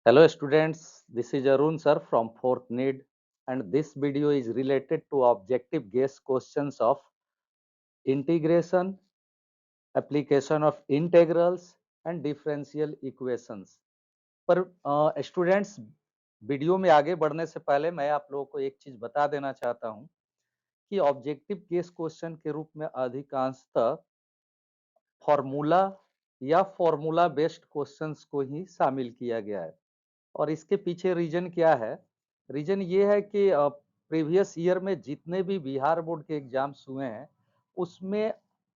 Hello students, this is Arun sir from 4th NID and this video is related to objective guess questions of integration, application of integrals and differential equations. पर students video में आगे बढ़ने से पहले मैं आप लोगों को एक चीज बता देना चाहता हूं कि ऑब्जेक्टिव केस क्वेश्चन के रूप में अधिकांशतः फॉर्मूला या फॉर्मूला बेस्ड क्वेश्चंस को ही शामिल किया गया है। और इसके पीछे रीजन क्या है? रीजन ये है कि प्रीवियस ईयर में जितने भी बिहार बोर्ड के एग्जाम्स हुए हैं उसमें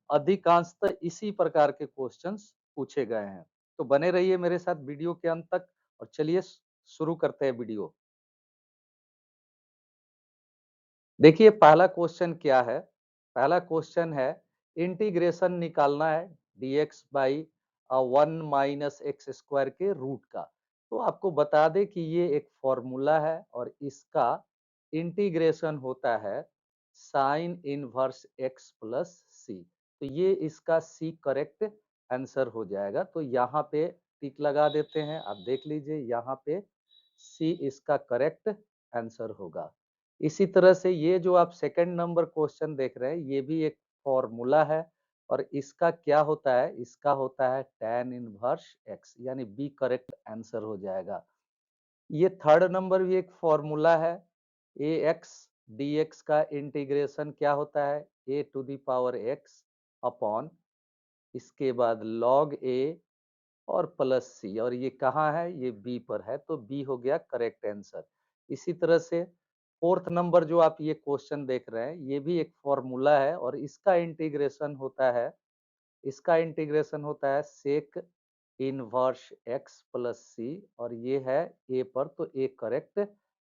अधिकांशतः इसी प्रकार के क्वेश्चंस पूछे गए हैं। तो बने रहिए मेरे साथ वीडियो के अंत तक और चलिए शुरू करते हैं वीडियो। देखिए पहला क्वेश्चन क्या है? पहला क्वेश्चन है इंटीग्रेशन निकालना है dx बाई 1 - x² के रूट का। तो आपको बता दें कि ये एक फॉर्मूला है और इसका इंटीग्रेशन होता है साइन इनवर्स x प्लस सी। तो ये इसका सी करेक्ट आंसर हो जाएगा। तो यहाँ पे टिक लगा देते हैं। आप देख लीजिए यहाँ पे सी इसका करेक्ट आंसर होगा। इसी तरह से ये जो आप सेकंड नंबर क्वेश्चन देख रहे हैं ये भी एक फॉर्मूला है और इसका क्या होता है? इसका होता है tan इनवर्स x, यानी बी करेक्ट आंसर हो जाएगा। ये थर्ड नंबर भी एक फॉर्मूला है। ax dx का इंटीग्रेशन क्या होता है? a to the power x upon इसके बाद log a और प्लस सी, और ये कहाँ है? ये बी पर है, तो बी हो गया करेक्ट आंसर। इसी तरह से फोर्थ नंबर जो आप ये क्वेश्चन देख रहे हैं ये भी एक फॉर्मूला है और इसका इंटीग्रेशन होता है सेक इनवर्स एक्स प्लस सी, और ये है ए पर, तो ए करेक्ट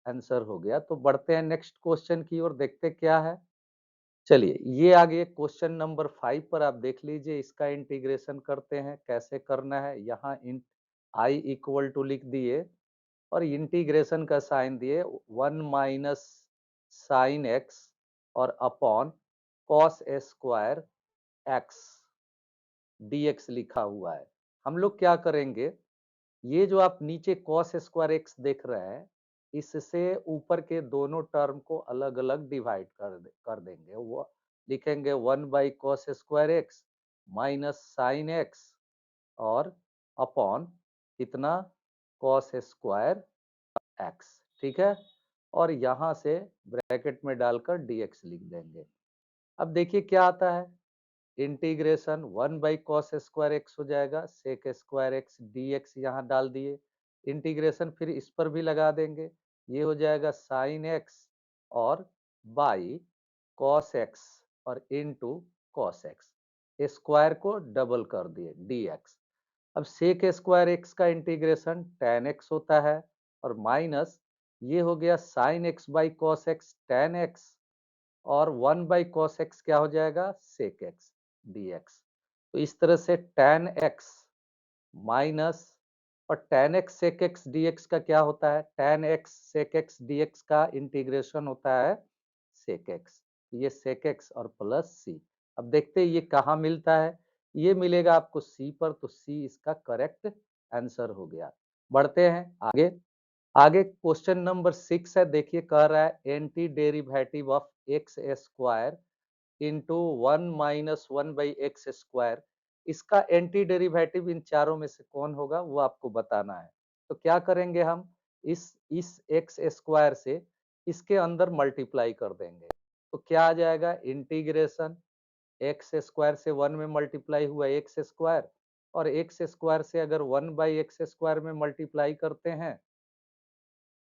आंसर हो गया। तो बढ़ते हैं नेक्स्ट क्वेश्चन की ओर, देखते क्या है। चलिए ये आगे क्वेश्चन नंबर 5 पर आप देख लीजिए, इसका इंटीग्रेशन करते हैं। कैसे करना है? यहाँ इन आई इक्वल टू लिख दिए और इंटीग्रेशन का साइन दिए 1 माइनस साइन एक्स और upon cos square x dx लिखा हुआ है। हम लोग क्या करेंगे, ये जो आप नीचे कॉस स्क्वायर एक्स देख रहे हैं इससे ऊपर के दोनों टर्म को अलग अलग डिवाइड कर देंगे। वो लिखेंगे 1/cos square x minus sine x और अपॉन इतना कॉस स्क्वायर एक्स, ठीक है। और यहां से ब्रैकेट में डालकर dx लिख देंगे। अब देखिए क्या आता है, इंटीग्रेशन 1/cos स्क्वायर एक्स हो जाएगा, सेक स्क्वायर एक्स dx यहाँ डाल दिए। इंटीग्रेशन फिर इस पर भी लगा देंगे, ये हो जाएगा साइन एक्स और बाई कॉस एक्स और इनटू कॉस एक्स, स्क्वायर को डबल कर दिए dx। अब सेक स्क्वायर एक्स का इंटीग्रेशन tan x होता है और माइनस ये हो गया sine x by cos x tan x, और 1/cos x क्या हो जाएगा? सेक x dx। तो इस तरह से tan x माइनस, और tan x sec x dx का क्या होता है? tan x sec x dx का इंटीग्रेशन होता है sec x। ये sec x और प्लस सी। अब देखते हैं ये कहाँ मिलता है। ये मिलेगा आपको सी पर, तो सी इसका करेक्ट आंसर हो गया। बढ़ते हैं आगे। आगे क्वेश्चन नंबर 6 है। देखिए कह रहा है anti derivative of x square into 1 - 1/x²। इसका एंटी डेरिवेटिव इन चारों में से कौन होगा वो आपको बताना है। तो क्या करेंगे हम, इस एक्स स्क्वायर से इसके अंदर मल्टीप्लाई कर देंगे। तो क्या आ जाएगा? इंटीग्रेशन एक्स स्क्वायर से 1 में मल्टीप्लाई हुआ एक्स स्क्वायर, और एक्स स्क्वायर से अगर 1/x² में मल्टीप्लाई करते हैं,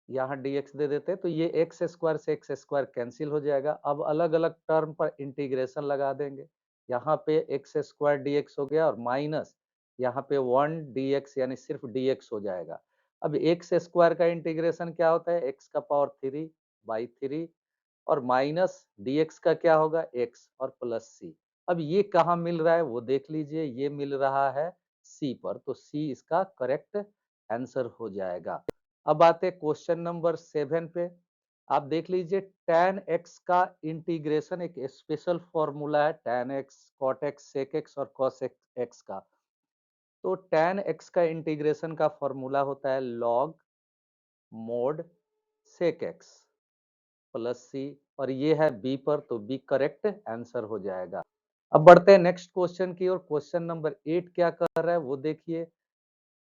यहाँ dx दे देते हैं, तो ये एक्स स्क्वायर से एक्स स्क्वायर कैंसिल हो जाएगा। अब अलग अलग टर्म पर इंटीग्रेशन लगा देंगे। यहाँ पे एक्स स्क्वायर dx हो गया और माइनस यहाँ पे 1 dx, यानी सिर्फ dx हो जाएगा। अब एक्स स्क्वायर का इंटीग्रेशन क्या होता है? एक्स का पावर 3/3, और माइनस dx का क्या होगा? x और प्लस c। अब ये कहाँ मिल रहा है वो देख लीजिए, ये मिल रहा है c पर, तो c इसका करेक्ट आंसर हो जाएगा। अब आते हैं क्वेश्चन नंबर 7 पे। आप देख लीजिए tan x का इंटीग्रेशन एक स्पेशल फॉर्मूला है, tan x cot x sec x और cos x का। तो tan x का इंटीग्रेशन का फॉर्मूला होता है log mod sec x plus सी, और ये है बी पर, तो बी करेक्ट आंसर हो जाएगा। अब बढ़ते हैं नेक्स्ट क्वेश्चन की ओर। क्वेश्चन नंबर 8 क्या कर रहा है वो देखिए।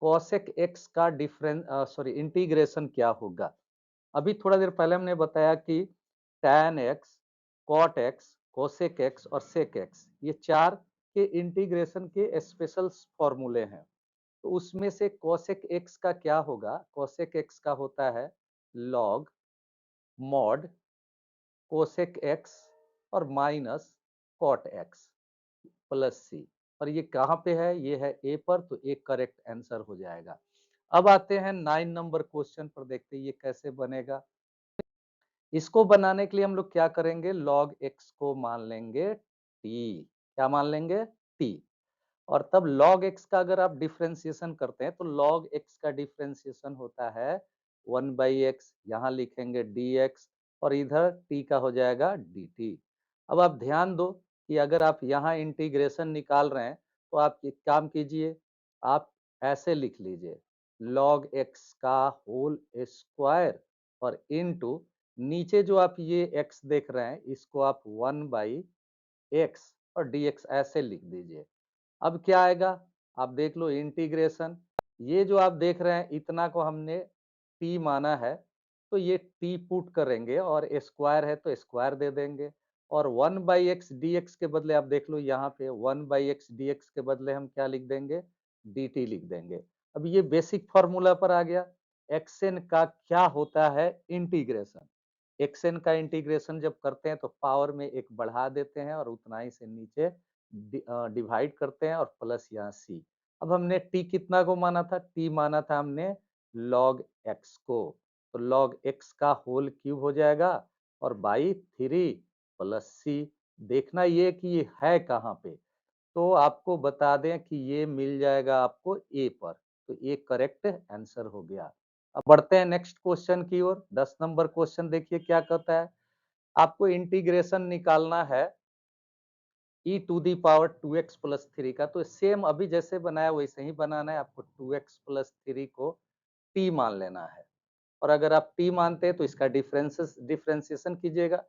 कॉसेक एक्स का डिफरेंस इंटीग्रेशन क्या होगा। अभी थोड़ा देर पहले हमने बताया कि tan x, cot x, cosec x और सेक एक्स, ये चार के इंटीग्रेशन के स्पेशल फॉर्मूले हैं। तो उसमें से कोसेक एक्स का क्या होगा। कोसेक एक्स का होता है लॉग मॉड कोसेक एक्स और माइनस कॉट एक्स प्लस सी, और ये कहाँ पे है, ये है ए पर, तो ए करेक्ट आंसर हो जाएगा। अब आते हैं 9 नंबर क्वेश्चन पर, देखते हैं ये कैसे बनेगा। इसको बनाने के लिए हम लोग क्या करेंगे, लॉग एक्स को मान लेंगे टी। क्या मान लेंगे, टी। और तब log x का अगर आप डिफ्रेंसिएशन करते हैं तो log x का डिफ्रेंसिएशन होता है 1/x, यहाँ लिखेंगे dx, और इधर t का हो जाएगा dt। अब आप ध्यान दो कि अगर आप यहाँ इंटीग्रेशन निकाल रहे हैं तो आप एक काम कीजिए, आप ऐसे लिख लीजिए log x का होल स्क्वायर और इनटू नीचे जो आप ये x देख रहे हैं इसको आप 1/x और dx ऐसे लिख दीजिए। अब क्या आएगा, आप देख लो इंटीग्रेशन, ये जो आप देख रहे हैं इतना को हमने t माना है, तो ये t पुट करेंगे और स्क्वायर है तो स्क्वायर दे देंगे, और 1/x dx के बदले आप देख लो यहाँ पे 1/x dx के बदले हम क्या लिख देंगे, dt लिख देंगे। अब ये बेसिक फॉर्मूला पर आ गया। xn का क्या होता है, इंटीग्रेशन। xn का इंटीग्रेशन जब करते हैं तो पावर में एक बढ़ा देते हैं और उतना ही से नीचे डिवाइड करते हैं और प्लस यहाँ सी। अब हमने t कितना को माना था, t माना था हमने log x को, तो log x का होल क्यूब हो जाएगा और बाई 3 प्लस सी। देखना ये कि ये है कहाँ पे, तो आपको बता दें कि ये मिल जाएगा आपको ए पर, तो ये करेक्ट आंसर हो गया। अब बढ़ते हैं नेक्स्ट क्वेश्चन की ओर। 10 नंबर क्वेश्चन देखिए क्या कहता है। आपको इंटीग्रेशन निकालना है e to the power 2x plus 3 का, तो सेम अभी जैसे बनाया वैसे ही बनाना है। आपको 2x प्लस 3 को t मान लेना है, और अगर आप t मानते हैं तो इसका डिफ्रेंसिएशन कीजिएगा।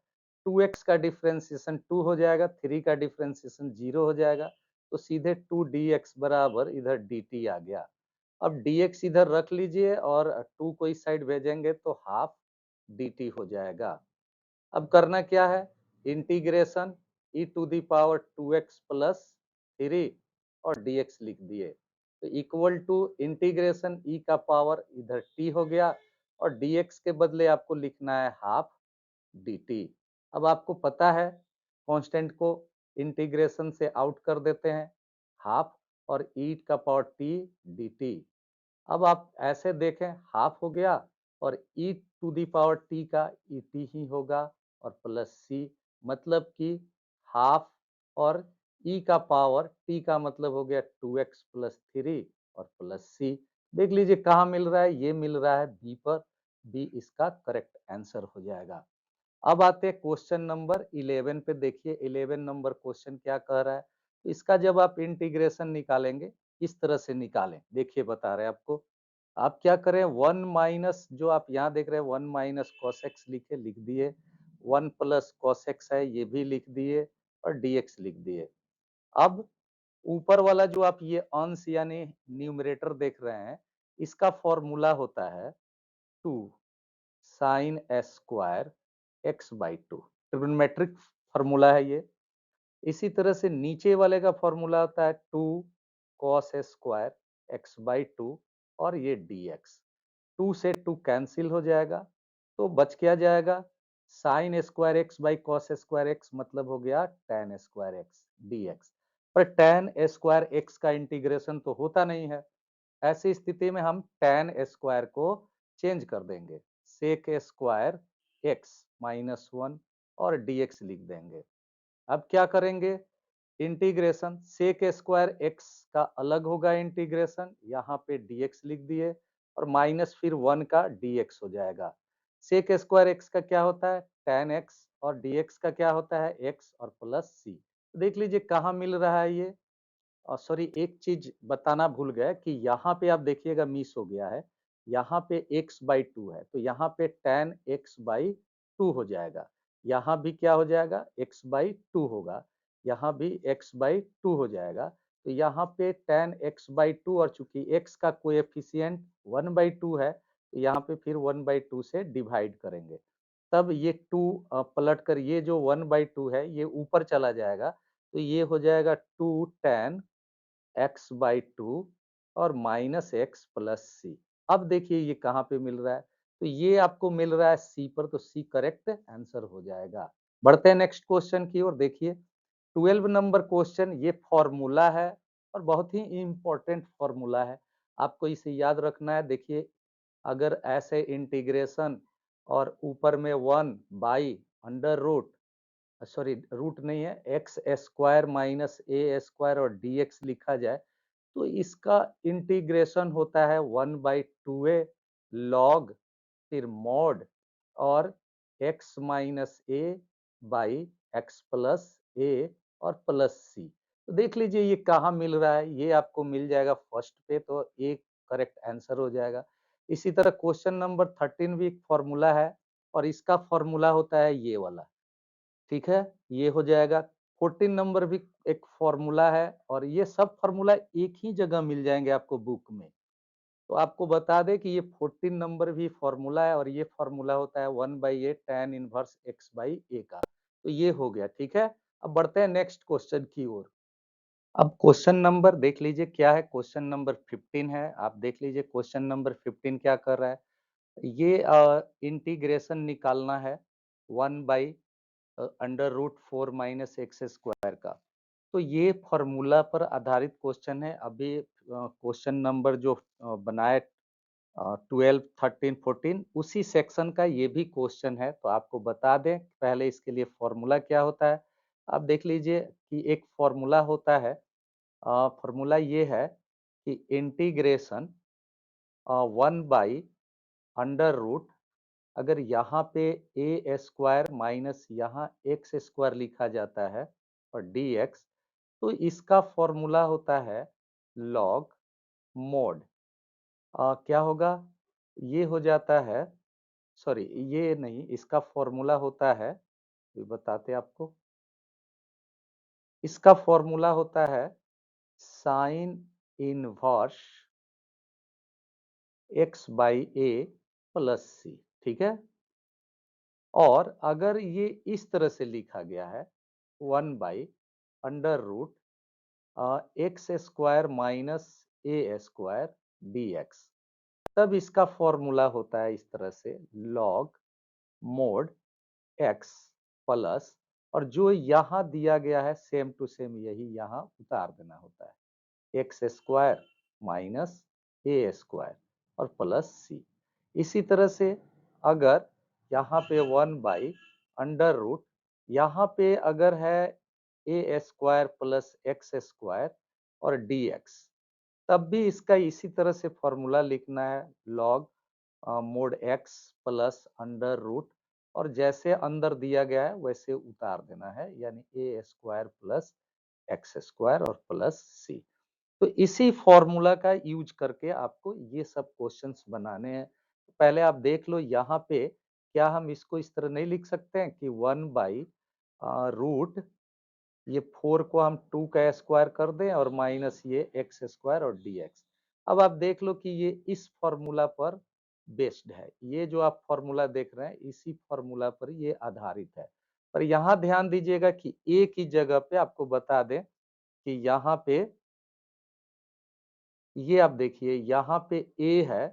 2x का डिफ्रेंसिएशन 2 हो जाएगा, 3 का डिफ्रेंसिएशन 0 हो जाएगा, तो सीधे 2dx बराबर इधर dt आ गया। अब dx इधर रख लीजिए और 2 को इस साइड भेजेंगे तो हाफ dt हो जाएगा। अब करना क्या है, integration e to the power 2x plus 3 और dx लिख दिए, तो इक्वल टू इंटीग्रेशन e का पावर इधर t हो गया और dx के बदले आपको लिखना है हाफ dt। अब आपको पता है कांस्टेंट को इंटीग्रेशन से आउट कर देते हैं, हाफ और e का पावर t dt। अब आप ऐसे देखें हाफ हो गया और e to the power t का ई टी ही होगा और प्लस सी, मतलब कि हाफ और e का पावर t का मतलब हो गया 2x प्लस 3 और प्लस सी। देख लीजिए कहाँ मिल रहा है, ये मिल रहा है बी पर, बी इसका करेक्ट आंसर हो जाएगा। अब आते हैं क्वेश्चन नंबर 11 पे। देखिए 11 नंबर क्वेश्चन क्या कह रहा है। तो इसका जब आप इंटीग्रेशन निकालेंगे इस तरह से निकालें, देखिए बता रहे हैं आपको। आप क्या करें, 1 माइनस जो आप यहाँ देख रहे हैं 1 माइनस कॉस एक्स लिख दिए, 1 प्लस कॉस एक्स है ये भी लिख दिए और dx लिख दिए। अब ऊपर वाला जो आप ये अंश यानी न्यूमरेटर देख रहे हैं, इसका फॉर्मूला होता है 2 sine square x by 2, trigonometric formula है ये। इसी तरह से नीचे वाले का फॉर्मूला होता है 2 कॉस स्क्वायर एक्स बाई 2 और ये dx। 2 से 2 कैंसिल हो जाएगा, तो बच क्या जाएगा, sine square x by cos square x मतलब हो गया tan स्क्वायर एक्स dx। पर tan स्क्वायर एक्स का इंटीग्रेशन तो होता नहीं है, ऐसी स्थिति में हम tan स्क्वायर को चेंज कर देंगे, सेक स्क्वायर एक्स माइनस 1 और dx लिख देंगे। अब क्या करेंगे, इंटीग्रेशन सेक स्क्वायर एक्स का अलग होगा इंटीग्रेशन, यहाँ पे dx लिख दिए और माइनस फिर 1 का dx हो जाएगा। सेक स्क्वायर एक्स का क्या होता है tan x और dx का क्या होता है x और प्लस सी। देख लीजिए कहाँ मिल रहा है ये। और सॉरी एक चीज बताना भूल गए कि यहाँ पे आप देखिएगा मिस हो गया है, यहाँ पे x/2 है तो यहाँ पे tan x/2 हो जाएगा। यहाँ भी क्या हो जाएगा, x/2 होगा, यहाँ भी x/2 हो जाएगा। तो यहाँ पे tan x/2 और चूंकि x का कोएफिशिएंट 1/2 है तो यहाँ पे फिर 1/2 से डिवाइड करेंगे। तब ये 2 पलट कर ये जो 1/2 है ये ऊपर चला जाएगा तो ये हो जाएगा 2 tan x/2 और माइनस एक्स प्लस सी। अब देखिए ये कहाँ पे मिल रहा है, तो ये आपको मिल रहा है सी पर, तो सी करेक्ट आंसर हो जाएगा। बढ़ते हैं नेक्स्ट क्वेश्चन की ओर। देखिए 12 नंबर क्वेश्चन, ये फॉर्मूला है और बहुत ही इंपॉर्टेंट फॉर्मूला है, आपको इसे याद रखना है। देखिए अगर ऐसे इंटीग्रेशन और ऊपर में 1 by under root, sorry root नहीं है, x square minus a square और डी एक्स लिखा जाए तो इसका इंटीग्रेशन होता है 1/2a लॉग फिर मॉड और x minus a by x plus a और प्लस सी। तो देख लीजिए ये कहाँ मिल रहा है, ये आपको मिल जाएगा फर्स्ट पे, तो एक करेक्ट आंसर हो जाएगा। इसी तरह क्वेश्चन नंबर 13 भी एक फॉर्मूला है और इसका फॉर्मूला होता है ये वाला, ठीक है, ये हो जाएगा। 14 नंबर भी एक फॉर्मूला है और ये सब फॉर्मूला एक ही जगह मिल जाएंगे आपको बुक में। तो आपको बता दें कि ये 14 नंबर भी फॉर्मूला है और ये फॉर्मूला होता है 1/a tan इनवर्स x/a का। तो ये हो गया, ठीक है। अब बढ़ते हैं नेक्स्ट क्वेश्चन की ओर। अब क्वेश्चन नंबर देख लीजिए क्या है, क्वेश्चन नंबर 15 है। आप देख लीजिए क्वेश्चन नंबर 15 क्या कर रहा है, ये इंटीग्रेशन निकालना है 1 under root 4 minus x square का। तो ये फॉर्मूला पर आधारित क्वेश्चन है। अभी क्वेश्चन नंबर जो बनाए 12 13 14 उसी सेक्शन का ये भी क्वेश्चन है, तो आपको बता दें पहले इसके लिए फॉर्मूला क्या होता है। आप देख लीजिए कि एक फॉर्मूला होता है, फॉर्मूला ये है कि इंटीग्रेशन 1/अंडर रूट, अगर यहाँ पे ए स्क्वायर माइनस यहाँ एक्स स्क्वायर लिखा जाता है और डी एक्स, तो इसका फॉर्मूला होता है लॉग मोड। क्या होगा, ये हो जाता है, सॉरी ये नहीं, इसका फॉर्मूला होता है, ये बताते आपको, इसका फॉर्मूला होता है sine inverse x by a plus C, ठीक है। और अगर ये इस तरह से लिखा गया है 1/अंडर root x square minus a square D x, तब इसका फॉर्मूला होता है इस तरह से लॉग मोड एक्स प्लस, और जो यहाँ दिया गया है सेम टू सेम यही यहाँ उतार देना होता है, x square minus a square और प्लस सी। इसी तरह से अगर यहाँ पे 1/अंडर रूट, यहाँ पे अगर है a square plus x square और डी एक्स, तब भी इसका इसी तरह से फॉर्मूला लिखना है log mod x plus under root, और जैसे अंदर दिया गया है वैसे उतार देना है, यानी ए स्क्वायर प्लस एक्स स्क्वायर और प्लस सी। तो इसी फॉर्मूला का यूज करके आपको ये सब क्वेश्चंस बनाने हैं। पहले आप देख लो यहाँ पे, क्या हम इसको इस तरह नहीं लिख सकते हैं कि 1/रूट ये 4 को हम 2 का स्क्वायर कर दें और माइनस ये एक्स स्क्वायर और डी एक्स। अब आप देख लो कि ये इस फॉर्मूला पर बेस्ड है, ये जो आप फॉर्मूला देख रहे हैं इसी फॉर्मूला पर ये आधारित है। पर यहाँ ध्यान दीजिएगा कि ए की जगह पे आपको बता दें कि यहाँ पे ये आप देखिए यहाँ पे ए है,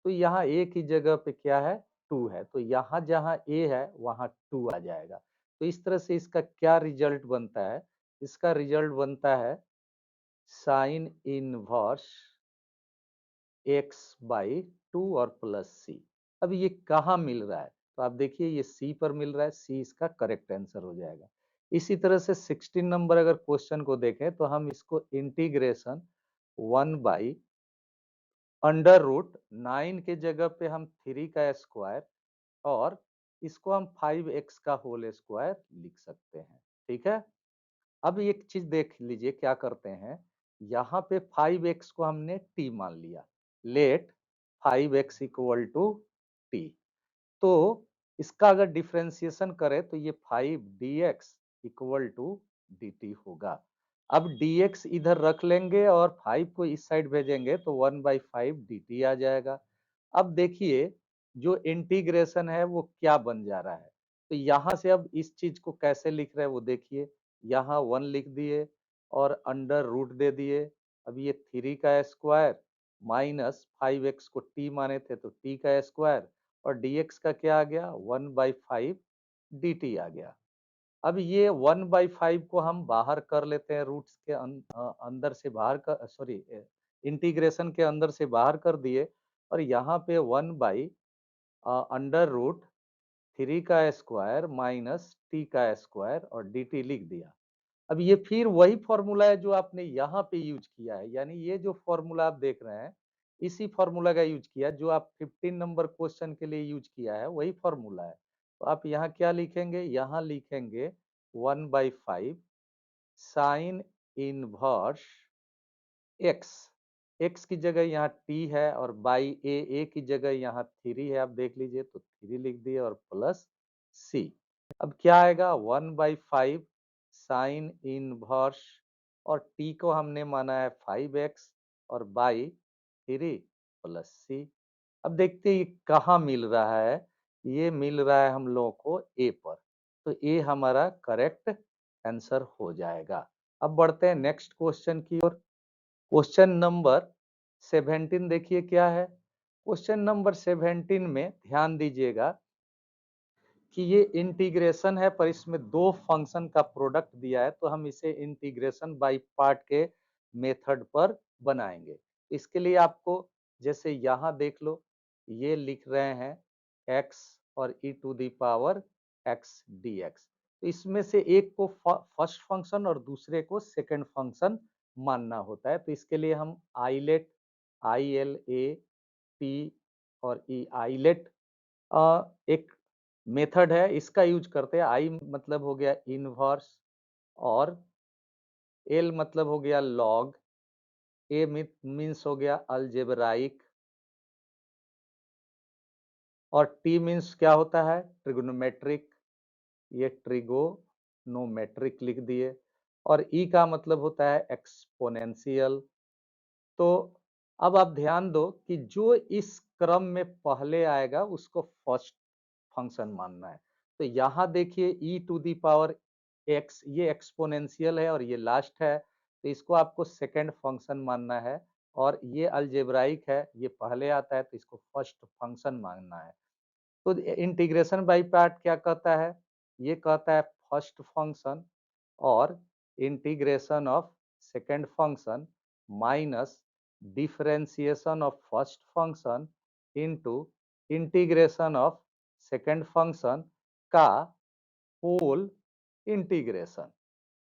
तो यहाँ ए की जगह पे क्या है, 2 है, तो यहाँ जहाँ ए है वहाँ 2 आ जाएगा। तो इस तरह से इसका क्या रिजल्ट बनता है, इसका रिजल्ट बनता है साइन इनवर्स एक्स बाई 2 और प्लस सी। अब ये कहाँ मिल रहा है, तो आप देखिए ये सी पर मिल रहा है, सी इसका करेक्ट आंसर हो जाएगा। इसी तरह से 16 नंबर अगर क्वेश्चन को देखें तो हम इसको इंटीग्रेशन 1/अंडर रूट 9 के जगह पे हम 3 का स्क्वायर और इसको हम 5x का होल स्क्वायर लिख सकते हैं, ठीक है। अब एक चीज देख लीजिए क्या करते हैं, यहाँ पे 5x को हमने t मान लिया, late 5x equal to T. तो इसका अगर डिफ्रेंसिएशन करें तो ये 5 dx इक्वल टू dt होगा। अब dx इधर रख लेंगे और 5 को इस साइड भेजेंगे तो 1/5 dt आ जाएगा। अब देखिए जो इंटीग्रेशन है वो क्या बन जा रहा है। तो यहाँ से अब इस चीज को कैसे लिख रहे हैं वो देखिए, यहाँ 1 लिख दिए और अंडर रूट दे दिए। अब ये 3 का स्क्वायर माइनस 5x को t माने थे तो t का स्क्वायर और dx का क्या आ गया 1/5 dt आ गया। अब ये 1/5 को हम बाहर कर लेते हैं, रूट्स के अंदर से बाहर कर, सॉरी इंटीग्रेशन के अंदर से बाहर कर दिए और यहाँ पे 1 अंडर रूट 3 का स्क्वायर माइनस टी का स्क्वायर और डी टी लिख दिया। अब ये फिर वही फॉर्मूला है जो आपने यहाँ पे यूज किया है, यानी ये जो फॉर्मूला आप देख रहे हैं इसी फॉर्मूला का यूज किया जो आप 15 नंबर क्वेश्चन के लिए यूज किया है, वही फॉर्मूला है। तो आप यहाँ क्या लिखेंगे, यहाँ लिखेंगे 1/5 साइन इनवर्स एक्स, एक्स की जगह यहाँ टी है और बाई ए की जगह यहाँ 3 है, आप देख लीजिए तो 3 लिख दिए और प्लस सी। अब क्या आएगा 1/5 साइन इनवर्स और टी को हमने माना है 5x और बाई 3 प्लस सी। अब देखते हैं ये कहाँ मिल रहा है, ये मिल रहा है हम लोगों को ए पर, तो ए हमारा करेक्ट आंसर हो जाएगा। अब बढ़ते हैं नेक्स्ट क्वेश्चन की ओर। क्वेश्चन नंबर 17 देखिए क्या है। क्वेश्चन नंबर 17 में ध्यान दीजिएगा कि ये इंटीग्रेशन है पर इसमें दो फंक्शन का प्रोडक्ट दिया है, तो हम इसे इंटीग्रेशन बाय पार्ट के मेथड पर बनाएंगे। इसके लिए आपको जैसे यहाँ देख लो, ये लिख रहे हैं x और e to the power x dx, तो इसमें से एक को फर्स्ट फंक्शन और दूसरे को सेकंड फंक्शन मानना होता है। तो इसके लिए हम आइलेट ILAT और ई आइलेट एक मेथड है, इसका यूज करते हैं। आई मतलब हो गया इनवर्स और एल मतलब हो गया लॉग, ए मीन्स हो गया अलजेब्राइक और टी मीन्स क्या होता है ट्रिग्नोमेट्रिक, ये ट्रिगोनोमेट्रिक लिख दिए और ई का मतलब होता है एक्सपोनेंशियल। तो अब आप ध्यान दो कि जो इस क्रम में पहले आएगा उसको फर्स्ट फंक्शन मानना है। तो यहाँ देखिए e to the power x ये एक्सपोनेंशियल है और ये लास्ट है, तो इसको आपको सेकंड फंक्शन मानना है। और ये अलजेब्राइक है, ये पहले आता है तो इसको फर्स्ट फंक्शन मानना है। तो इंटीग्रेशन बाय पार्ट क्या कहता है, ये कहता है फर्स्ट फंक्शन और integration of second function minus differentiation of first function into integration of second function का होल इंटीग्रेशन।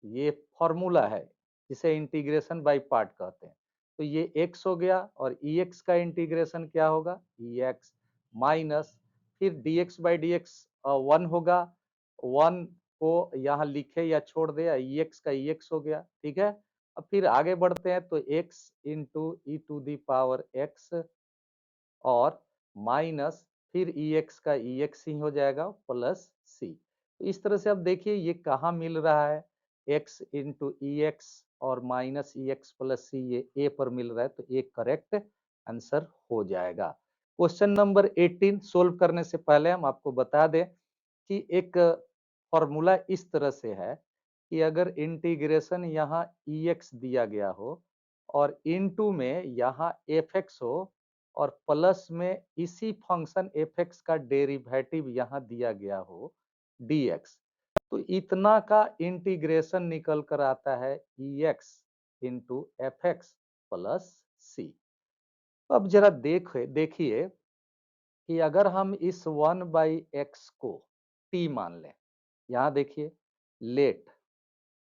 ये फॉर्मूला है जिसे इंटीग्रेशन बाय पार्ट कहते हैं। तो ये x हो गया और ex का इंटीग्रेशन क्या होगा ex माइनस फिर dx बाई डी एक्स 1 होगा, 1 को यहाँ लिखे या छोड़ दे, ex का ex हो गया, ठीक है। अब फिर आगे बढ़ते हैं तो x into e to the power x और माइनस फिर ex का ex ही हो जाएगा प्लस c। तो इस तरह से अब देखिए ये कहाँ मिल रहा है, x इंटू ex और माइनस ex प्लस c, ये a पर मिल रहा है, तो a करेक्ट आंसर हो जाएगा। क्वेश्चन नंबर 18 सोल्व करने से पहले हम आपको बता दें कि एक फॉर्मूला इस तरह से है कि अगर इंटीग्रेशन यहाँ ex दिया गया हो और इनटू में यहाँ fx हो और प्लस में इसी फंक्शन fx का डेरिवेटिव यहाँ दिया गया हो dx, तो इतना का इंटीग्रेशन निकल कर आता है ex into f x plus C. अब जरा देखिए कि अगर हम इस 1/x को t मान लें, यहाँ देखिए late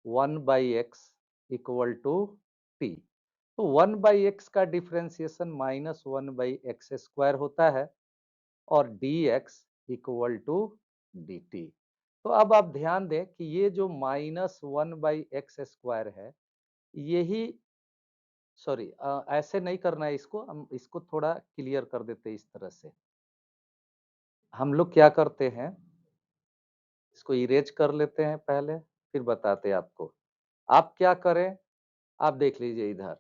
1/x equal to T, तो 1/x का डिफ्रेंसिएशन माइनस 1/x स्क्वायर होता है और dx इक्वल टू dt। तो अब आप ध्यान दें कि ये जो माइनस 1/x स्क्वायर है यही सॉरी, ऐसे नहीं करना है इसको, हम इसको थोड़ा क्लियर कर देते हैं इस तरह से। हम लोग क्या करते हैं, इसको इरेज कर लेते हैं पहले, फिर बताते हैं आपको। आप क्या करें, आप देख लीजिए इधर,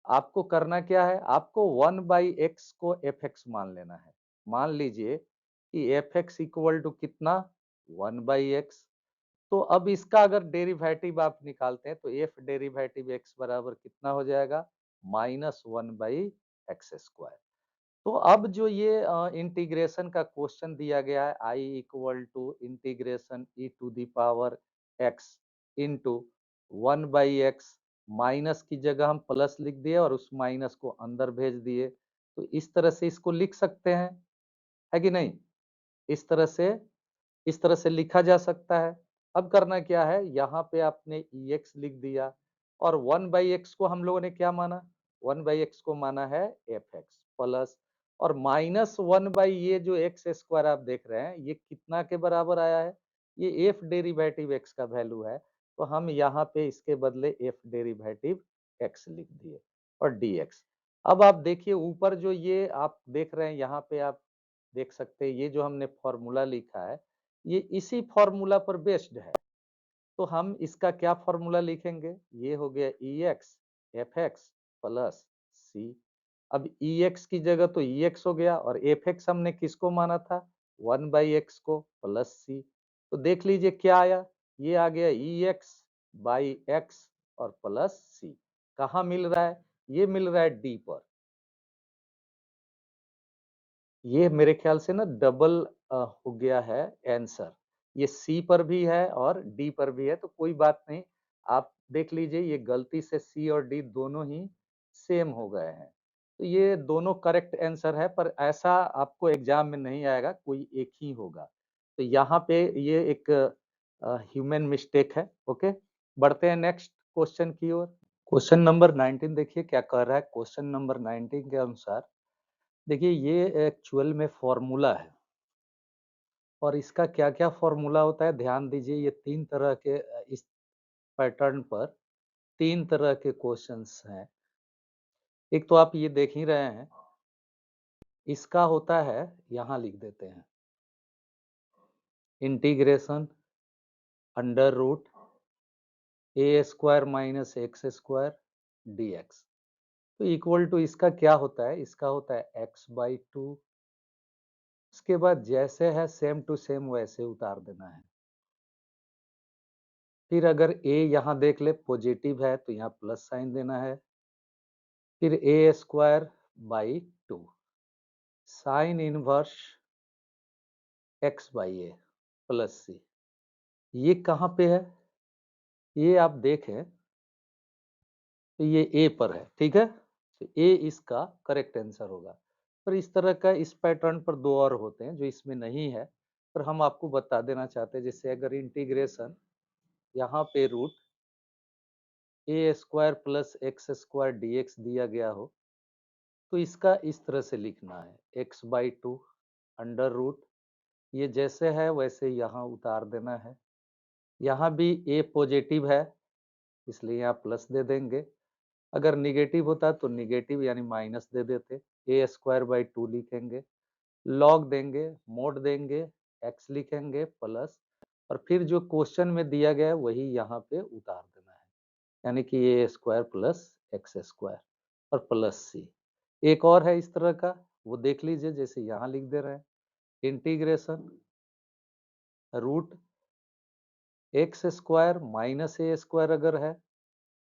आपको करना क्या है, आपको 1/x को fx मान लेना है। मान लीजिए कि fx इक्वल टू कितना, 1/x। तो अब इसका अगर डेरिवेटिव आप निकालते हैं तो f डेरिवेटिव x बराबर कितना हो जाएगा, -1/x²। तो अब जो ये इंटीग्रेशन का क्वेश्चन दिया गया है, i equal to integration e to the power x into 1/x, minus की जगह हम प्लस लिख दिए और उस माइनस को अंदर भेज दिए। तो इस तरह से इसको लिख सकते हैं, है कि नहीं? इस तरह से, इस तरह से लिखा जा सकता है। अब करना क्या है, यहाँ पे आपने ex लिख दिया और 1/x को हम लोगों ने क्या माना, 1/x को माना है fx प्लस और -1 ये जो एक्स स्क्वायर आप देख रहे हैं ये कितना के बराबर आया है, ये f डेरिवेटिव x का वैल्यू है। तो हम यहाँ पे इसके बदले f डेरिवेटिव x लिख दिए और dx। अब आप देखिए ऊपर जो ये आप देख रहे हैं, यहाँ पे आप देख सकते हैं ये जो हमने फॉर्मूला लिखा है ये इसी फॉर्मूला पर बेस्ड है। तो हम इसका क्या फॉर्मूला लिखेंगे, ये हो गया ex fx प्लस c। अब ex की जगह तो ex हो गया और fx हमने किसको माना था, 1/x को प्लस c। तो देख लीजिए क्या आया, ये आ गया ex/x और प्लस c। कहाँ मिल रहा है, ये मिल रहा है डी पर। ये मेरे ख्याल से ना डबल हो गया है आंसर, ये सी पर भी है और डी पर भी है, तो कोई बात नहीं। आप देख लीजिए ये गलती से सी और डी दोनों ही सेम हो गए हैं, तो ये दोनों करेक्ट आंसर है, पर ऐसा आपको एग्जाम में नहीं आएगा, कोई एक ही होगा। तो यहाँ पे ये एक ह्यूमन मिस्टेक है। ओके, बढ़ते हैं नेक्स्ट क्वेश्चन की ओर। क्वेश्चन नंबर 19 देखिए क्या कर रहा है। क्वेश्चन नंबर 19 के अनुसार देखिए ये एक्चुअल में फॉर्मूला है और इसका क्या क्या फॉर्मूला होता है ध्यान दीजिए। ये तीन तरह के इस पैटर्न पर तीन तरह के क्वेश्चंस हैं। एक तो आप ये देख ही रहे हैं, इसका होता है, यहाँ लिख देते हैं, integration under root a² - x² dx। तो इक्वल टू इसका क्या होता है, इसका होता है x/2। इसके बाद जैसे है सेम टू सेम वैसे उतार देना है। फिर अगर a यहाँ देख ले पॉजिटिव है तो यहाँ प्लस साइन देना है। फिर a²/2 sine inverse x/a plus c। ये कहाँ पे है, ये आप देखें तो ये a पर है, ठीक है। तो a इसका करेक्ट आंसर होगा। पर इस तरह का इस पैटर्न पर दो और होते हैं जो इसमें नहीं है, पर हम आपको बता देना चाहते हैं। जैसे अगर इंटीग्रेशन यहाँ पे रूट a² + x² dx दिया गया हो तो इसका इस तरह से लिखना है, x/2 अंडर रूट, ये जैसे है वैसे यहाँ उतार देना है। यहाँ भी a पॉजिटिव है इसलिए यहाँ प्लस दे देंगे, अगर निगेटिव होता तो निगेटिव यानी माइनस दे देते, a²/2 लिखेंगे, लॉग देंगे, मोड देंगे, x लिखेंगे प्लस और फिर जो क्वेश्चन में दिया गया है वही यहाँ पे उतार देना है, यानी कि a² + x² और प्लस c। एक और है इस तरह का, वो देख लीजिए, जैसे यहाँ लिख दे रहे हैं, इंटीग्रेशन रूट x² - a² अगर है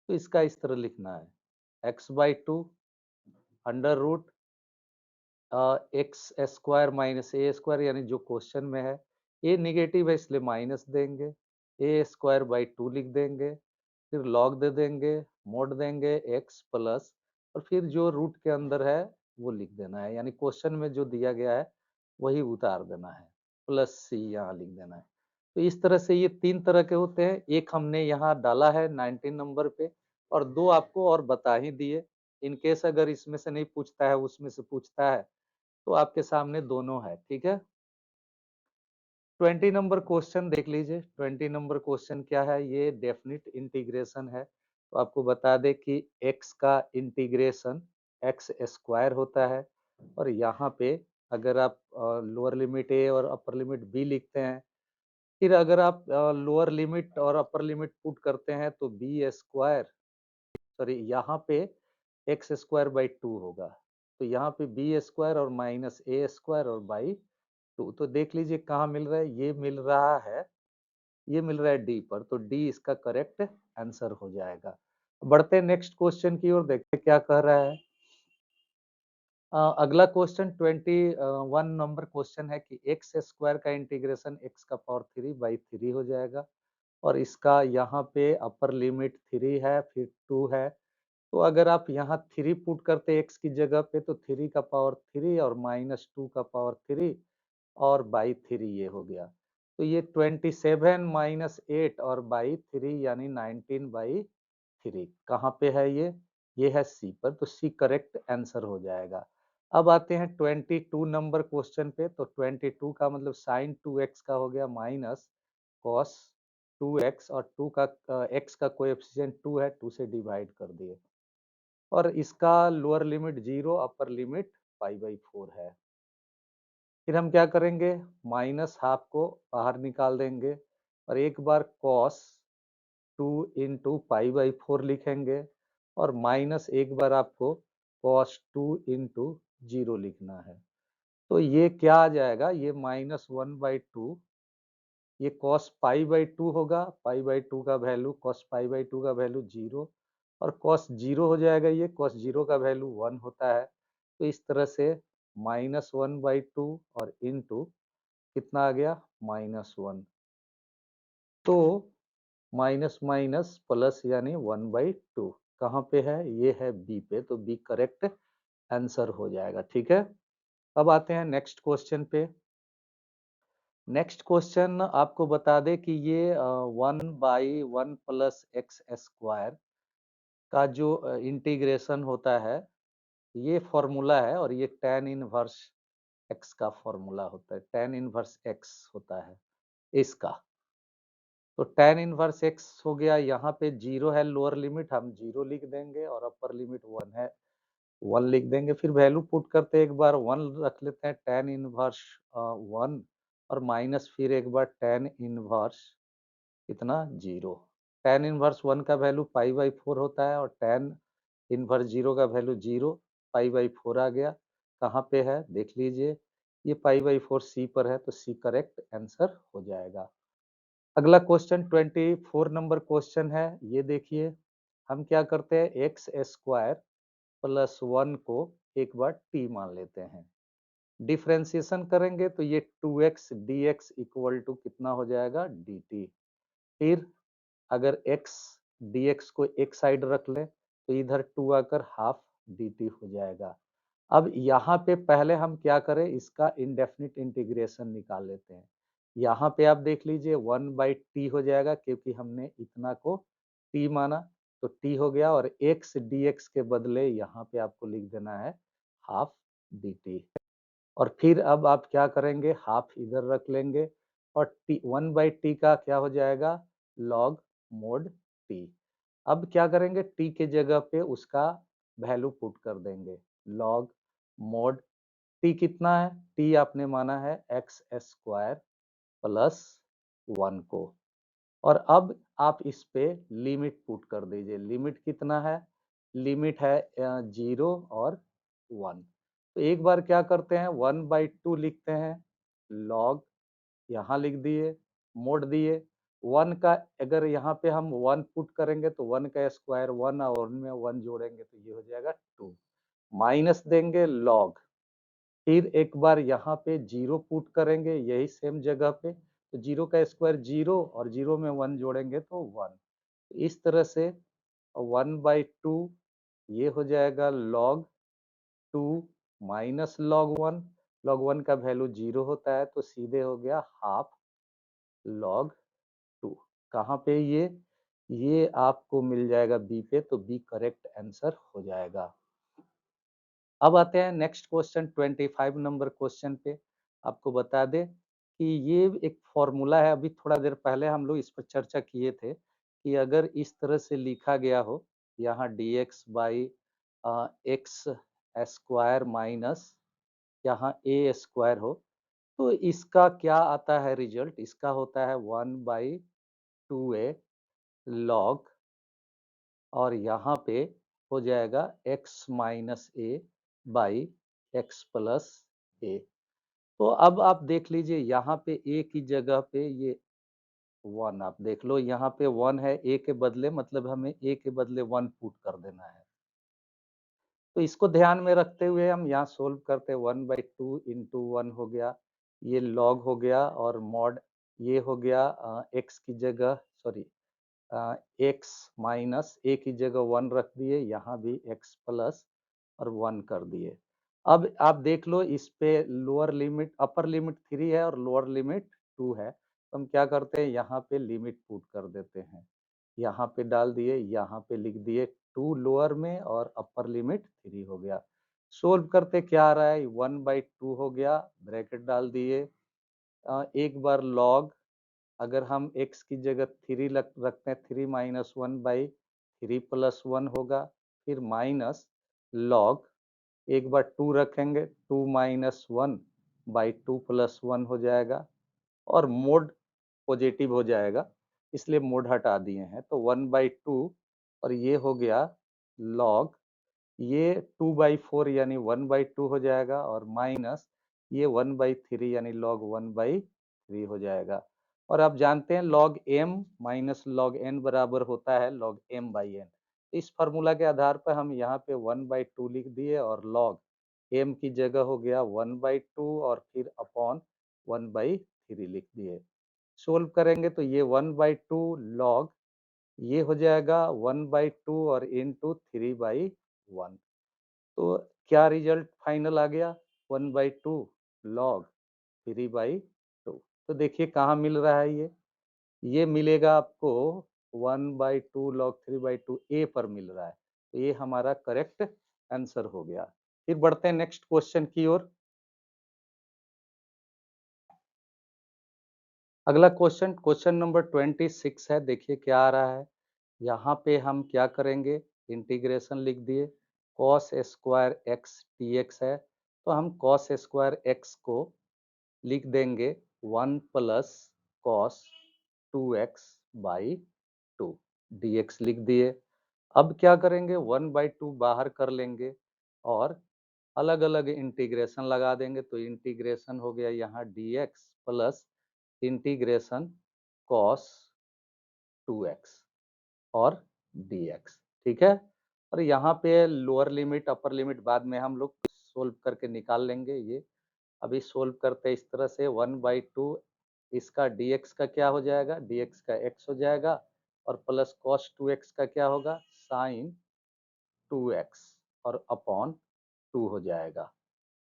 तो इसका इस तरह लिखना है, x/2 under root x² - a² यानी जो क्वेश्चन में है। a निगेटिव है इसलिए माइनस देंगे, a²/2 लिख देंगे, फिर लॉग दे देंगे, मोड देंगे, x प्लस और फिर जो रूट के अंदर है वो लिख देना है, यानी क्वेश्चन में जो दिया गया है वही उतार देना है, प्लस c यहाँ लिख देना है। तो इस तरह से ये तीन तरह के होते हैं। एक हमने यहाँ डाला है 19 नंबर पे और दो आपको और बता ही दिए। इन केस अगर इसमें से नहीं पूछता है उसमें से पूछता है तो आपके सामने दोनों है, ठीक है। 20 नंबर क्वेश्चन देख लीजिए। 20 नंबर क्वेश्चन क्या है, ये डेफिनिट इंटीग्रेशन है तो आपको बता दें कि x का इंटीग्रेशन एक्स स्क्वायर होता है, और यहाँ पे अगर आप लोअर लिमिट a और अपर लिमिट b लिखते हैं, फिर अगर आप लोअर लिमिट और अपर लिमिट पुट करते हैं तो बी स्क्वायर, सॉरी यहाँ पे एक्स स्क्वायर बाई 2 होगा, तो यहाँ पे बी स्क्वायर और माइनस ए स्क्वायर और बाई 2। तो देख लीजिए कहाँ मिल रहा है, ये मिल रहा है, ये मिल रहा है डी पर, तो डी इसका करेक्ट आंसर हो जाएगा। बढ़ते हैं नेक्स्ट क्वेश्चन की ओर, देखते क्या कह रहा है। अगला क्वेश्चन 21 नंबर क्वेश्चन है कि एक्स स्क्वायर का इंटीग्रेशन एक्स का पावर 3 बाई 3 हो जाएगा, और इसका यहाँ पे अपर लिमिट 3 है, फिर 2 है। तो अगर आप यहाँ 3 पुट करते x की जगह पे, तो 3 का पावर 3 और माइनस 2 का पावर 3 और बाई 3 ये हो गया। तो ये 27 माइनस 8 और बाई 3 यानी 19 बाई 3 कहाँ पे है ये है सी पर, तो सी करेक्ट आंसर हो जाएगा। अब आते हैं 22 नंबर क्वेश्चन पे। तो 22 का मतलब साइन 2x का हो गया माइनस कॉस 2x, और 2 का x का कोएफिशिएंट 2 है, 2 से डिवाइड कर दिए, और इसका lower limit 0, upper limit pi by 4 है। फिर हम क्या करेंगे, माइनस हाफ को बाहर निकाल देंगे, और एक बार कॉस 2 इंटू पाई बाई 4 लिखेंगे, और माइनस एक बार आपको कॉस 2 इंटू 0 लिखना है। तो ये क्या आ जाएगा, ये -1/2, ये cos पाई बाई 2 होगा, पाई बाई 2 का वैल्यू, cos पाई बाई 2 का वैल्यू 0, और cos 0 हो जाएगा, ये cos 0 का वैल्यू 1 होता है। तो इस तरह से -1/2 और इनटू कितना आ गया, -1। तो माइनस माइनस प्लस यानी 1/2 कहाँ पे है, ये है बी पे, तो बी करेक्ट आंसर हो जाएगा। ठीक है, अब आते हैं नेक्स्ट क्वेश्चन पे। नेक्स्ट क्वेश्चन आपको बता दें कि ये 1/1 प्लस एक्स स्क्वायर का जो इंटीग्रेशन होता है, ये फॉर्मूला है, और ये tan इनवर्स एक्स का फॉर्मूला होता है, tan इनवर्स एक्स होता है इसका। तो tan इनवर्स एक्स हो गया, यहाँ पे 0 है लोअर लिमिट, हम 0 लिख देंगे, और अपर लिमिट 1 है, 1 लिख देंगे। फिर वैल्यू पुट करते एक बार 1 रख लेते हैं, tan इनवर्स 1, और माइनस फिर एक बार tan इनवर्स कितना 0। tan इनवर्स 1 का वैल्यू पाई बाई 4 होता है, और tan इनवर्स 0 का वैल्यू 0, पाई बाई 4 आ गया। कहाँ पे है देख लीजिए, ये पाई बाई 4 सी पर है, तो सी करेक्ट आंसर हो जाएगा। अगला क्वेश्चन 24 नंबर क्वेश्चन है, ये देखिए। हम क्या करते हैं, एक्स स्क्वायर प्लस 1 को एक बार टी मान लेते हैं, डिफ्रेंसिएशन करेंगे तो ये 2x dx इक्वल टू कितना हो जाएगा, dt। फिर अगर x dx को एक साइड रख लें, तो इधर 2 आकर हाफ dt हो जाएगा। अब यहाँ पे पहले हम क्या करें, इसका इंडेफिनिट इंटीग्रेशन निकाल लेते हैं। यहाँ पे आप देख लीजिए 1/t हो जाएगा, क्योंकि हमने इतना को t माना, तो t हो गया, और x dx के बदले यहाँ पे आपको लिख देना है हाफ dt। और फिर अब आप क्या करेंगे, हाफ इधर रख लेंगे, और t 1/t का क्या हो जाएगा, log mod t। अब क्या करेंगे, t के जगह पे उसका वैल्यू पुट कर देंगे, log mod t कितना है, t आपने माना है एक्स स्क्वायर प्लस 1 को, और अब आप इस पे लिमिट पुट कर दीजिए। लिमिट कितना है, लिमिट है 0 और 1। तो एक बार क्या करते हैं, 1/2 लिखते हैं, log यहाँ लिख दिए, मोड़ दिए। 1 का अगर यहाँ पे हम 1 पुट करेंगे, तो 1 का स्क्वायर 1, और उनमें 1 जोड़ेंगे तो ये हो जाएगा 2, माइनस देंगे log। फिर एक बार यहाँ पे 0 पुट करेंगे, यही सेम जगह पे, तो 0 का स्क्वायर 0, और 0 में 1 जोड़ेंगे तो 1। इस तरह से 1/2 ये हो जाएगा log 2 माइनस log 1। log 1 का वैल्यू 0 होता है, तो सीधे हो गया हाफ log 2। कहाँ पे ये आपको मिल जाएगा बी पे, तो बी करेक्ट आंसर हो जाएगा। अब आते हैं नेक्स्ट क्वेश्चन 25 नंबर क्वेश्चन पे। आपको बता दें कि ये एक फॉर्मूला है, अभी थोड़ा देर पहले हम लोग इस पर चर्चा किए थे कि अगर इस तरह से लिखा गया हो, यहाँ dx by x square minus यहाँ ए स्क्वायर हो, तो इसका क्या आता है रिजल्ट? इसका होता है 1/2a लॉग, और यहाँ पे हो जाएगा x minus a by x plus a. तो अब आप देख लीजिए, यहाँ पे a की जगह पे ये 1 आप देख लो, यहाँ पे 1 है a के बदले, मतलब हमें a के बदले 1 पुट कर देना है। तो इसको ध्यान में रखते हुए हम यहाँ सोल्व करते हैं। 1/2 इंटू 1 हो गया, ये लॉग हो गया, और मॉड ये हो गया x की जगह, सॉरी x माइनस a की जगह 1 रख दिए, यहाँ भी x प्लस और 1 कर दिए। अब आप देख लो, इस पे लोअर लिमिट, अपर लिमिट 3 है और लोअर लिमिट 2 है, तो हम क्या करते हैं, यहाँ पे लिमिट पुट कर देते हैं, यहाँ पे डाल दिए, यहाँ पे लिख दिए 2 लोअर में और अपर लिमिट 3 हो गया। सोल्व करते क्या आ रहा है, 1/2 हो गया, ब्रैकेट डाल दिए, एक बार लॉग, अगर हम x की जगह 3 रखते हैं, 3 माइनस 1/3 प्लस 1 होगा, फिर माइनस लॉग, एक बार 2 रखेंगे, 2 माइनस 1/2 प्लस 1 हो जाएगा, और मोड पॉजिटिव हो जाएगा, इसलिए मोड हटा दिए हैं, तो 1/2, और ये हो गया लॉग, ये 2/4 यानी 1/2 हो जाएगा, और माइनस ये 1/3 यानी लॉग 1/3 हो जाएगा। और आप जानते हैं log m minus log n बराबर होता है लॉग m बाई n। इस फार्मूला के आधार पर हम यहाँ पे 1/2 लिख दिए, और लॉग m की जगह हो गया 1/2, और फिर अपॉन 1/3 लिख दिए। सोल्व करेंगे तो ये 1/2 लॉग, ये हो जाएगा 1/2 और इंटू 3/1। तो क्या रिजल्ट फाइनल आ गया, 1/2 लॉग 3/2। तो देखिए कहाँ मिल रहा है ये मिलेगा आपको 1/2 लॉग 3/2 ए पर मिल रहा है, तो ये हमारा करेक्ट आंसर हो गया। फिर बढ़ते हैं नेक्स्ट क्वेश्चन की ओर। अगला क्वेश्चन, क्वेश्चन नंबर 26 है, देखिए क्या आ रहा है। यहाँ पे हम क्या करेंगे, इंटीग्रेशन लिख दिए, कॉस स्क्वायर एक्स dx है, तो हम कॉस स्क्वायर एक्स को लिख देंगे 1 plus cos 2x by 2 dx लिख दिए। अब क्या करेंगे, 1/2 बाहर कर लेंगे, और अलग अलग इंटीग्रेशन लगा देंगे, तो इंटीग्रेशन हो गया यहाँ dx plus integration cos 2x और dx, ठीक है। और यहाँ पे लोअर लिमिट अपर लिमिट बाद में हम लोग सोल्व करके निकाल लेंगे। ये अभी सोल्व करते इस तरह से, 1/2 इसका dx का क्या हो जाएगा, dx का x हो जाएगा, और प्लस cos 2x का क्या होगा, sin 2x, और अपॉन 2 हो जाएगा,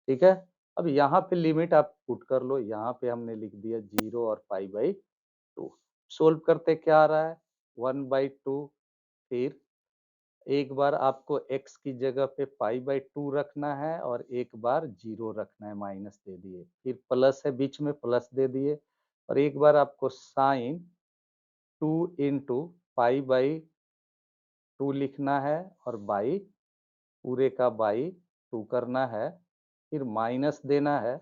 ठीक है। अब यहाँ पे लिमिट आप पुट कर लो, यहाँ पे हमने लिख दिया 0 और π/2। सोल्व करते क्या आ रहा है, 1/2, फिर एक बार आपको x की जगह पे π/2 रखना है, और एक बार 0 रखना है, माइनस दे दिए, फिर प्लस है बीच में, प्लस दे दिए, और एक बार आपको साइन 2 इंटू π/2 लिखना है, और बाई पूरे का बाई 2 करना है, फिर माइनस देना है,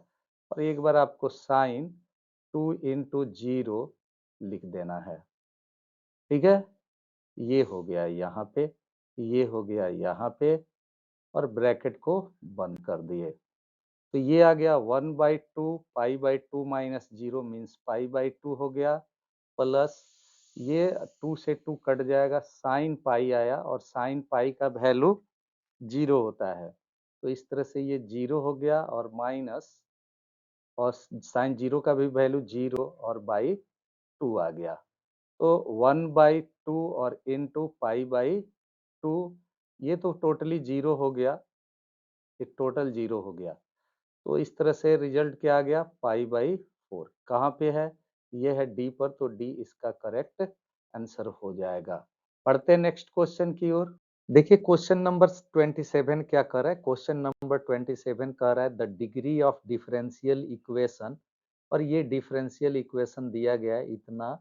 और एक बार आपको साइन 2 इंटू 0 लिख देना है, ठीक है। ये हो गया यहाँ पे, ये हो गया यहाँ पे, और ब्रैकेट को बंद कर दिए, तो ये आ गया 1/2 π/2 माइनस 0 मीन्स π/2 हो गया, प्लस ये 2 से 2 कट जाएगा, साइन पाई आया, और साइन पाई का वैल्यू 0 होता है, तो इस तरह से ये 0 हो गया, और माइनस, और साइन 0 का भी वैल्यू 0 और बाई 2 आ गया, तो 1/2 और इंटू π/2, ये तो टोटली 0 हो गया, ये टोटल 0 हो गया, तो इस तरह से रिजल्ट क्या आ गया, π/4। कहाँ पे है, ये है डी पर, तो डी इसका करेक्ट आंसर हो जाएगा। पढ़ते हैं नेक्स्ट क्वेश्चन की ओर। देखिए क्वेश्चन नंबर 27 क्या कर रहा है, क्वेश्चन नंबर 27 कह रहा है the degree of differential equation, और ये डिफरेंशियल इक्वेशन दिया गया है इतना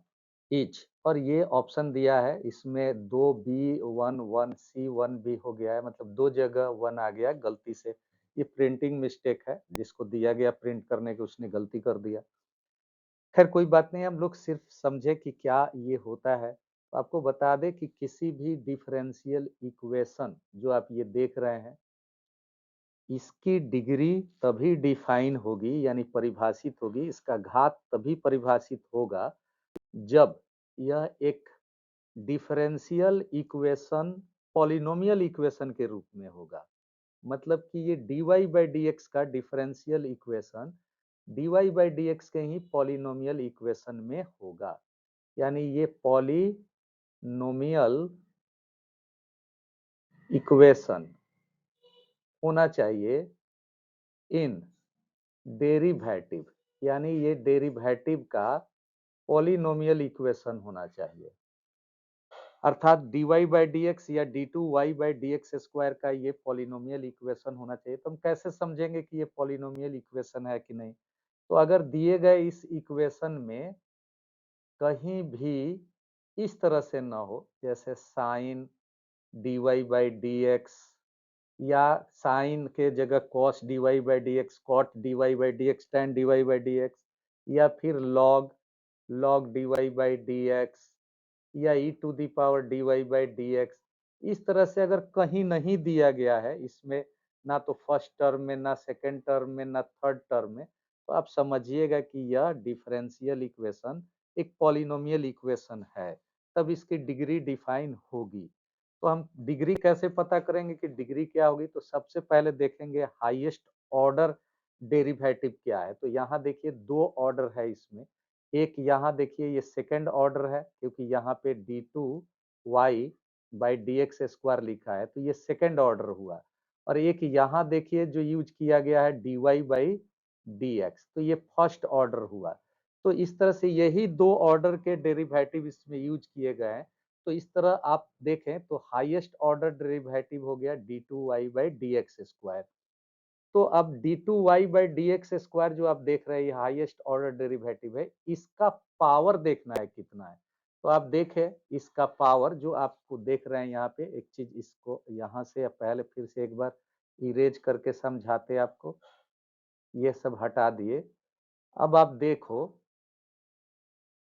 इज, और ये ऑप्शन दिया है, इसमें 2B11C1B हो गया है, मतलब दो जगह 1 आ गया गलती से। ये प्रिंटिंग मिस्टेक है, जिसको दिया गया प्रिंट करने के उसने गलती कर दिया। खैर कोई बात नहीं, हम लोग सिर्फ समझे कि क्या ये होता है। तो आपको बता दें कि किसी भी डिफरेंशियल इक्वेशन जो आप ये देख रहे हैं, इसकी डिग्री तभी डिफाइन होगी यानी परिभाषित होगी, इसका घात तभी परिभाषित होगा जब यह एक डिफरेंशियल इक्वेशन पॉलिनोमियल इक्वेशन के रूप में होगा। मतलब कि ये dy बाई डी एक्स का differential equation dy by d x के ही पॉलिनोमियल इक्वेशन में होगा, यानी ये पॉलिनोमियल इक्वेशन होना चाहिए इन डेरिवेटिव, यानी ये डेरिवेटिव का पॉलिनोमियल इक्वेशन होना चाहिए, अर्थात dy बाई डी एक्स या d2y by d x square का ये पॉलिनोमियल इक्वेशन होना चाहिए। तो हम कैसे समझेंगे कि ये पॉलिनोमियल इक्वेशन है कि नहीं? तो अगर दिए गए इस इक्वेशन में कहीं भी इस तरह से ना हो, जैसे sine dy by d x या साइन के जगह cos dy by d x, cot dy by d x, tan dy by d x, या फिर log dy by d x, या e to the power d y by d x, इस तरह से अगर कहीं नहीं दिया गया है इसमें, ना तो फर्स्ट टर्म में, ना सेकेंड टर्म में, ना थर्ड टर्म में, तो आप समझिएगा कि यह डिफरेंशियल इक्वेशन एक पॉलिनोमियल इक्वेशन है, तब इसकी डिग्री डिफाइन होगी। तो हम डिग्री कैसे पता करेंगे कि डिग्री क्या होगी? तो सबसे पहले देखेंगे हाईएस्ट ऑर्डर डेरिवेटिव क्या है। तो यहाँ देखिए दो ऑर्डर है इसमें, एक यहाँ देखिए ये सेकंड ऑर्डर है, क्योंकि यहाँ पे d2y by d x square लिखा है, तो ये सेकंड ऑर्डर हुआ। और एक यहाँ देखिए जो यूज किया गया है dy बाई डी एक्स, तो ये फर्स्ट ऑर्डर हुआ। तो इस तरह से यही दो ऑर्डर के डेरिवेटिव इसमें यूज किए गए हैं। तो इस तरह आप देखें तो हाईएस्ट ऑर्डर डेरिवेटिव हो गया d2y by d x square. तो अब d2y by d x square जो आप देख रहे हैं, ये हाईएस्ट ऑर्डर डेरिवेटिव है, इसका पावर देखना है कितना है। तो आप देखें इसका पावर जो आपको देख रहे हैं यहाँ पे, एक चीज इसको यहाँ से पहले फिर से एक बार इरेज करके समझाते आपको, ये सब हटा दिए। अब आप देखो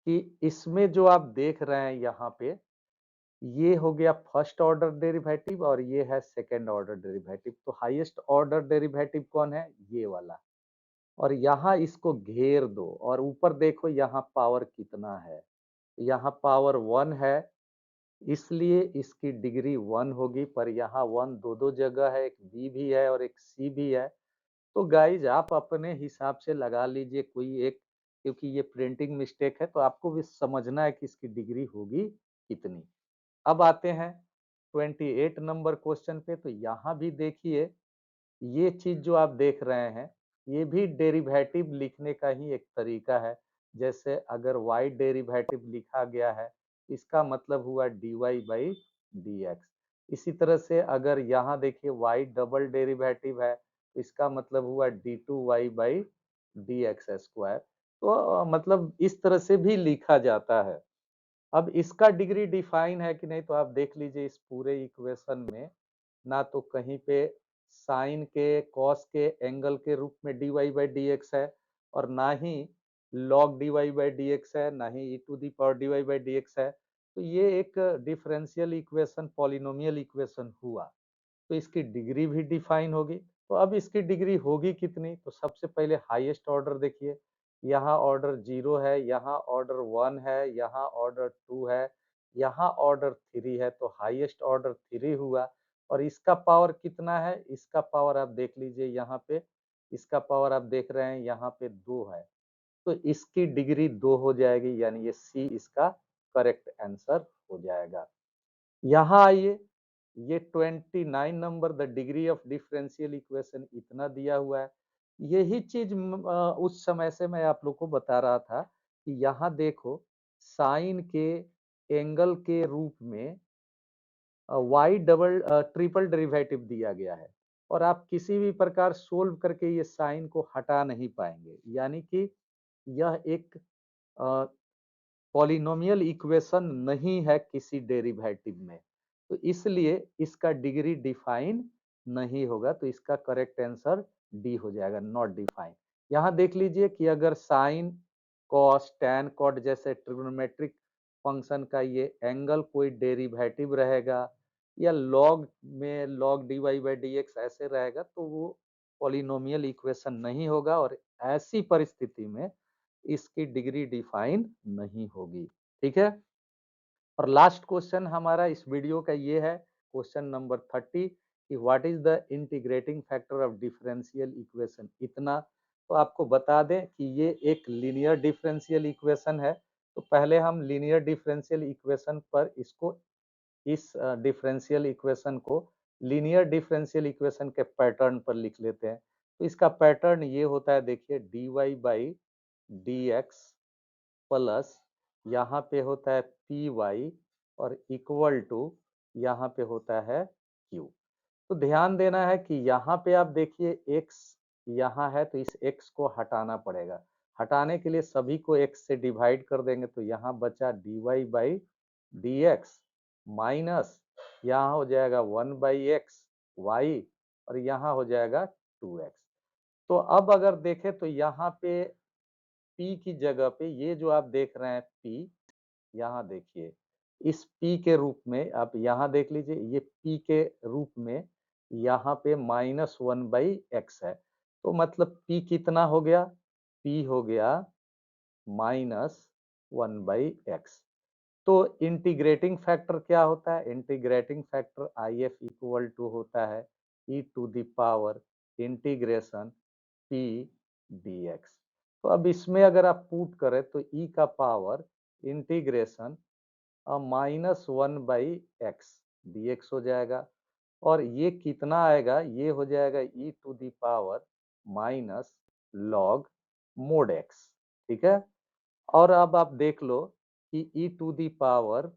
कि इसमें जो आप देख रहे हैं यहाँ पे, ये हो गया फर्स्ट ऑर्डर डेरिवेटिव और ये है सेकेंड ऑर्डर डेरिवेटिव। तो हाईएस्ट ऑर्डर डेरिवेटिव कौन है? ये वाला। और यहाँ इसको घेर दो और ऊपर देखो यहाँ पावर कितना है, यहाँ पावर 1 है, इसलिए इसकी डिग्री 1 होगी। पर यहाँ 1 दो दो जगह है, एक बी भी है और एक सी भी है। तो गाइज आप अपने हिसाब से लगा लीजिए कोई एक, क्योंकि ये प्रिंटिंग मिस्टेक है तो आपको भी समझना है कि इसकी डिग्री होगी कितनी। अब आते हैं 28 नंबर क्वेश्चन पे। तो यहाँ भी देखिए ये चीज जो आप देख रहे हैं, ये भी डेरिवेटिव लिखने का ही एक तरीका है। जैसे अगर y डेरिवेटिव लिखा गया है, इसका मतलब हुआ dy बाई डी एक्स। इसी तरह से अगर यहाँ देखिए y डबल डेरिवेटिव है, इसका मतलब हुआ d2y by d x square. तो मतलब इस तरह से भी लिखा जाता है। अब इसका डिग्री डिफाइन है कि नहीं, तो आप देख लीजिए इस पूरे इक्वेशन में ना तो कहीं पे साइन के, कॉस के, एंगल के रूप में dy बाई डी एक्स है, और ना ही log dy by d x है, ना ही e to the power dy by d x है। तो ये एक डिफरेंशियल इक्वेशन पॉलिनोमियल इक्वेशन हुआ, तो इसकी डिग्री भी डिफाइन होगी। तो अब इसकी डिग्री होगी कितनी? तो सबसे पहले हाईएस्ट ऑर्डर देखिए, यहाँ ऑर्डर 0 है, यहाँ ऑर्डर 1 है, यहाँ ऑर्डर 2 है, यहाँ ऑर्डर 3 है, तो हाईएस्ट ऑर्डर 3 हुआ। और इसका पावर कितना है? इसका पावर आप देख लीजिए यहाँ पे, इसका पावर आप देख रहे हैं यहाँ पे 2 है। तो इसकी डिग्री 2 हो जाएगी, यानी ये सी इसका करेक्ट आंसर हो जाएगा। यहाँ आइए, ये 29 number the degree of differential equation इतना दिया हुआ है। यही चीज उस समय से मैं आप लोग को बता रहा था कि यहाँ देखो साइन के एंगल के रूप में वाई डबल ट्रिपल डेरिवेटिव दिया गया है, और आप किसी भी प्रकार सोल्व करके ये साइन को हटा नहीं पाएंगे। यानी कि यह एक पॉलिनोमियल इक्वेशन नहीं है किसी डेरिवेटिव में, तो इसलिए इसका डिग्री डिफाइन नहीं होगा, तो इसका करेक्ट आंसर डी हो जाएगा, नॉट डिफाइन। यहाँ देख लीजिए कि अगर साइन कॉस टैन कॉट जैसे ट्रिग्नोमेट्रिक फंक्शन का ये एंगल कोई डेरिवेटिव रहेगा या लॉग में log d y by d x ऐसे रहेगा तो वो पॉलिनोमियल इक्वेशन नहीं होगा, और ऐसी परिस्थिति में इसकी डिग्री डिफाइन नहीं होगी। ठीक है, और लास्ट क्वेश्चन हमारा इस वीडियो का ये है, क्वेश्चन नंबर 30 कि what is the integrating factor of differential equation. इतना तो आपको बता दें कि ये एक लीनियर डिफरेंशियल इक्वेशन है, तो पहले हम लीनियर डिफरेंशियल इक्वेशन पर इसको इस डिफरेंशियल इक्वेशन को लीनियर डिफरेंशियल इक्वेशन के पैटर्न पर लिख लेते हैं। तो इसका पैटर्न ये होता है, देखिए d y by d x plus यहाँ पे होता है पी वाई और इक्वल टू यहाँ पे होता है क्यू। तो ध्यान देना है कि यहाँ पे आप देखिए x यहाँ है तो इस x को हटाना पड़ेगा, हटाने के लिए सभी को x से डिवाइड कर देंगे तो यहाँ बचा d y by d x minus यहाँ हो जाएगा 1/x y और यहाँ हो जाएगा 2x। तो अब अगर देखें तो यहाँ पे p की जगह पे ये जो आप देख रहे हैं p, यहाँ देखिए इस p के रूप में आप यहाँ देख लीजिए, ये p के रूप में यहाँ पे -1/x है, तो मतलब p कितना हो गया, p हो गया -1/x। तो इंटीग्रेटिंग फैक्टर क्या होता है, integrating factor IF equal to होता है e to the power integration p dx। तो अब इसमें अगर आप पुट करें तो e का पावर इंटीग्रेशन -1/x dx हो जाएगा, और ये कितना आएगा, ये हो जाएगा e to the power minus log mod x। ठीक है, और अब आप देख लो कि e टू दी पावर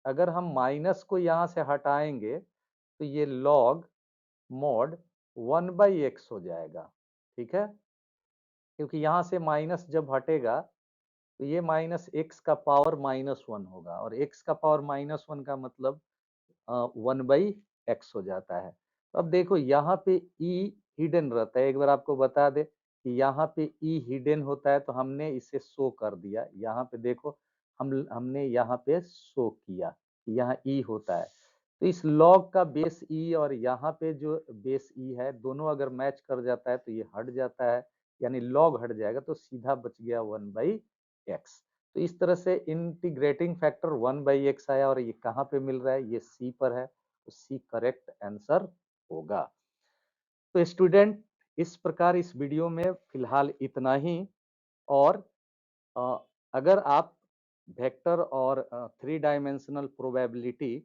अगर हम माइनस को यहाँ से हटाएंगे तो ये लॉग मॉड 1/x हो जाएगा। ठीक है, क्योंकि यहाँ से माइनस जब हटेगा तो ये -x का पावर -1 होगा, और x का पावर -1 का मतलब 1/x हो जाता है। तो अब देखो यहाँ पे e हिडन रहता है, एक बार आपको बता दे कि यहाँ पे e हिडन होता है, तो हमने इसे शो कर दिया। यहाँ पे देखो हमने यहाँ पे शो किया कि यहाँ e होता है, तो इस लॉग का बेस e और यहाँ पे जो बेस e है दोनों अगर मैच कर जाता है तो ये हट जाता है, यानी लॉग हट जाएगा तो सीधा बच गया 1/x। तो इस तरह से इंटीग्रेटिंग फैक्टर 1/x आया, और ये कहाँ पे मिल रहा है, ये सी पर है, तो सी करेक्ट आंसर होगा। तो स्टूडेंट इस प्रकार इस वीडियो में फिलहाल इतना ही, और अ, अगर आप वेक्टर और 3 डायमेंशनल प्रोबेबिलिटी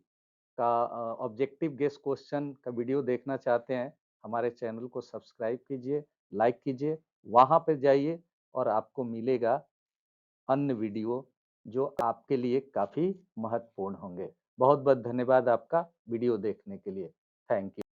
का ऑब्जेक्टिव गेस क्वेश्चन का वीडियो देखना चाहते हैं, हमारे चैनल को सब्सक्राइब कीजिए, लाइक कीजिए, वहां पर जाइए और आपको मिलेगा अन्य वीडियो जो आपके लिए काफी महत्वपूर्ण होंगे। बहुत बहुत धन्यवाद आपका वीडियो देखने के लिए। Thank you.